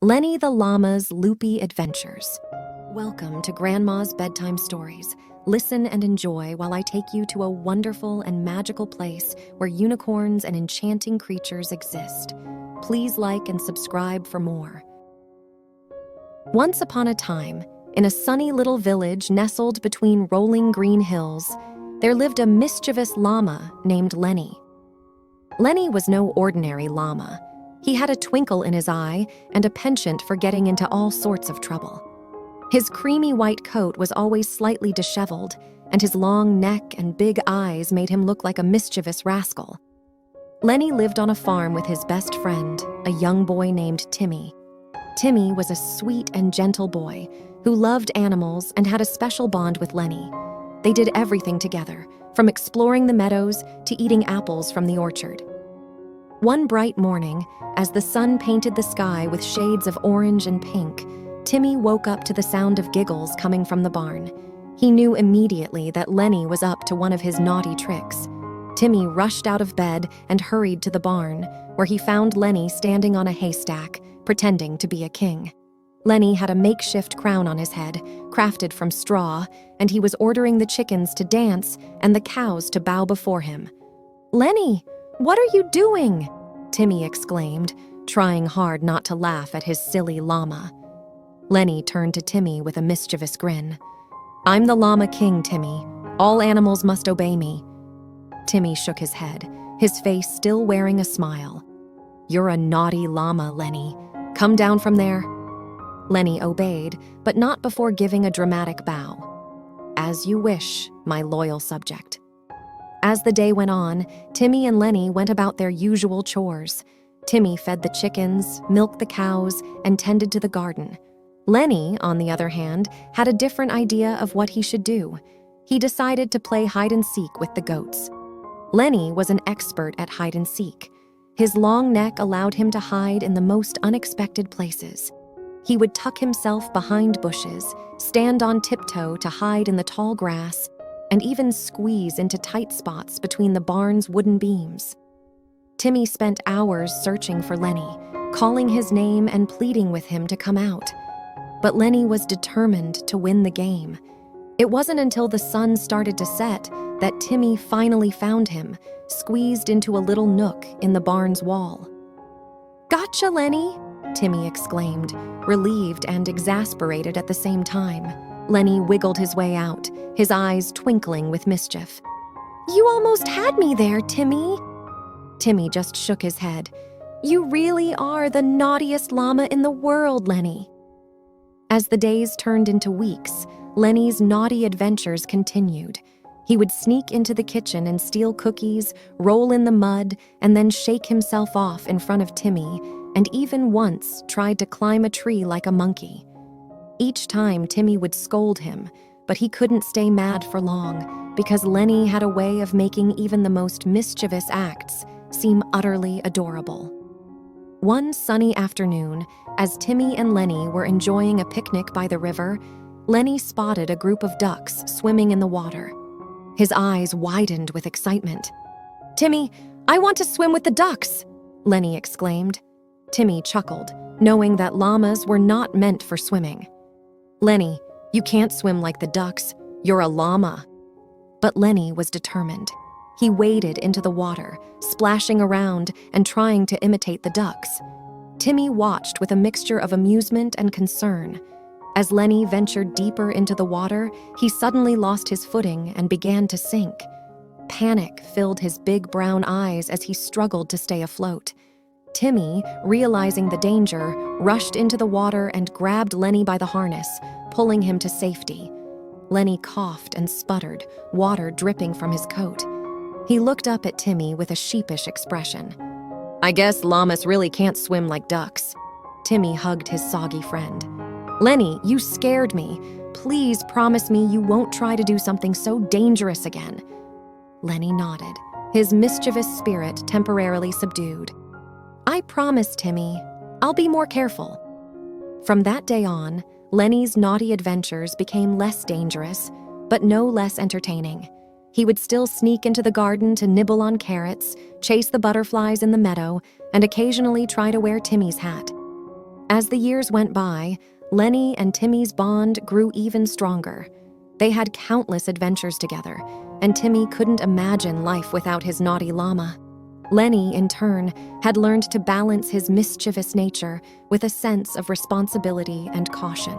Lenny the Llama's Loopy Adventures. Welcome to Grandma's Bedtime Stories. Listen and enjoy while I take you to a wonderful and magical place where unicorns and enchanting creatures exist. Please like and subscribe for more. Once upon a time, in a sunny little village nestled between rolling green hills, there lived a mischievous llama named Lenny. Lenny was no ordinary llama. He had a twinkle in his eye and a penchant for getting into all sorts of trouble. His creamy white coat was always slightly disheveled, and his long neck and big eyes made him look like a mischievous rascal. Lenny lived on a farm with his best friend, a young boy named Timmy. Timmy was a sweet and gentle boy who loved animals and had a special bond with Lenny. They did everything together, from exploring the meadows to eating apples from the orchard. One bright morning, as the sun painted the sky with shades of orange and pink, Timmy woke up to the sound of giggles coming from the barn. He knew immediately that Lenny was up to one of his naughty tricks. Timmy rushed out of bed and hurried to the barn, where he found Lenny standing on a haystack, pretending to be a king. Lenny had a makeshift crown on his head, crafted from straw, and he was ordering the chickens to dance and the cows to bow before him. "Lenny, what are you doing?" Timmy exclaimed, trying hard not to laugh at his silly llama. Lenny turned to Timmy with a mischievous grin. "I'm the Llama King, Timmy. All animals must obey me." Timmy shook his head, his face still wearing a smile. "You're a naughty llama, Lenny. Come down from there." Lenny obeyed, but not before giving a dramatic bow. "As you wish, my loyal subject." As the day went on, Timmy and Lenny went about their usual chores. Timmy fed the chickens, milked the cows, and tended to the garden. Lenny, on the other hand, had a different idea of what he should do. He decided to play hide-and-seek with the goats. Lenny was an expert at hide-and-seek. His long neck allowed him to hide in the most unexpected places. He would tuck himself behind bushes, stand on tiptoe to hide in the tall grass, and even squeeze into tight spots between the barn's wooden beams. Timmy spent hours searching for Lenny, calling his name and pleading with him to come out. But Lenny was determined to win the game. It wasn't until the sun started to set that Timmy finally found him, squeezed into a little nook in the barn's wall. "Gotcha, Lenny!" Timmy exclaimed, relieved and exasperated at the same time. Lenny wiggled his way out, his eyes twinkling with mischief. "You almost had me there, Timmy." Timmy just shook his head. "You really are the naughtiest llama in the world, Lenny." As the days turned into weeks, Lenny's naughty adventures continued. He would sneak into the kitchen and steal cookies, roll in the mud, and then shake himself off in front of Timmy, and even once tried to climb a tree like a monkey. Each time Timmy would scold him, but he couldn't stay mad for long because Lenny had a way of making even the most mischievous acts seem utterly adorable. One sunny afternoon, as Timmy and Lenny were enjoying a picnic by the river, Lenny spotted a group of ducks swimming in the water. His eyes widened with excitement. "Timmy, I want to swim with the ducks!" Lenny exclaimed. Timmy chuckled, knowing that llamas were not meant for swimming. "Lenny, you can't swim like the ducks. You're a llama." But Lenny was determined. He waded into the water, splashing around and trying to imitate the ducks. Timmy watched with a mixture of amusement and concern. As Lenny ventured deeper into the water, he suddenly lost his footing and began to sink. Panic filled his big brown eyes as he struggled to stay afloat. Timmy, realizing the danger, rushed into the water and grabbed Lenny by the harness, pulling him to safety. Lenny coughed and sputtered, water dripping from his coat. He looked up at Timmy with a sheepish expression. "I guess llamas really can't swim like ducks." Timmy hugged his soggy friend. "Lenny, you scared me. Please promise me you won't try to do something so dangerous again." Lenny nodded, his mischievous spirit temporarily subdued. "I promise, Timmy. I'll be more careful." From that day on, Lenny's naughty adventures became less dangerous, but no less entertaining. He would still sneak into the garden to nibble on carrots, chase the butterflies in the meadow, and occasionally try to wear Timmy's hat. As the years went by, Lenny and Timmy's bond grew even stronger. They had countless adventures together, and Timmy couldn't imagine life without his naughty llama. Lenny, in turn, had learned to balance his mischievous nature with a sense of responsibility and caution.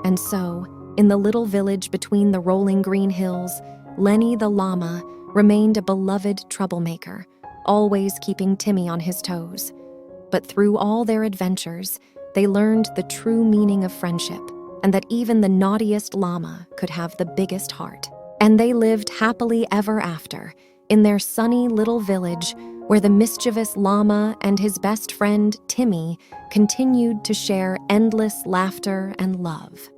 And so, in the little village between the rolling green hills, Lenny the llama remained a beloved troublemaker, always keeping Timmy on his toes. But through all their adventures, they learned the true meaning of friendship, and that even the naughtiest llama could have the biggest heart. And they lived happily ever after, in their sunny little village, where the mischievous llama and his best friend, Timmy, continued to share endless laughter and love.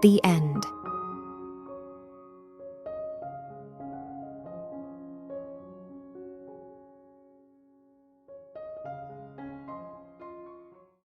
The end.